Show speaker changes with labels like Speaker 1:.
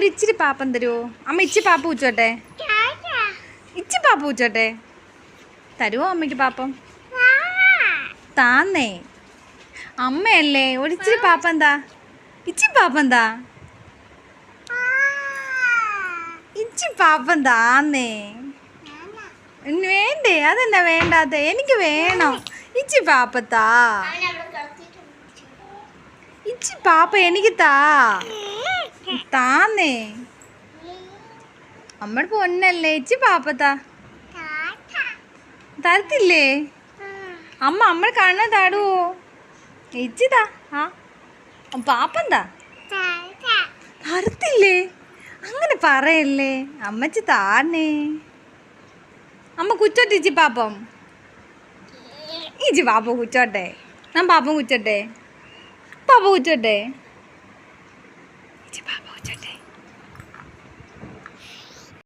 Speaker 1: ഇച്ചിരി പാപ്പം തരുമോ? അമ്മ ഇച്ചി പാപ്പ വെച്ചോട്ടെ, ഇച്ചി പാപ്പ വെച്ചോട്ടെ. തരുമോ അമ്മയ്ക്ക് പാപ്പം? താന്നേ അമ്മയല്ലേ, ഒരിച്ചിരി പാപ്പം എന്താ, ഇച്ചി പാപ്പം എന്താ, ഇച്ചി പാപ്പം താന്നേ. വേണ്ടേ? അതെന്നാ വേണ്ടാത്ത? എനിക്ക് വേണം ഇച്ചി പാപ്പത്താ. ഇച്ചി പാപ്പ എനിക്ക് താന്നേ. അമ്മയുടെ പൊന്നല്ലേ, ഇച്ചി പാപ്പത്താ. തരത്തില്ലേ അമ്മ? അമ്മ കണ്ണ താടുവോ? ഇച്ചിതാ. ആ പാപ്പെന്താ? തരത്തില്ലേ? അങ്ങനെ പറയല്ലേ, അമ്മച്ചി താന്നേ. അമ്മ കുച്ചോട്ടെ ഇച്ചി പാപ്പം? ഇച്ചി പാപ്പ കുച്ചോട്ടെ. ഞാൻ പാപ്പം കുച്ചോട്ടെ? പാപ്പ കുച്ചോട്ടെ?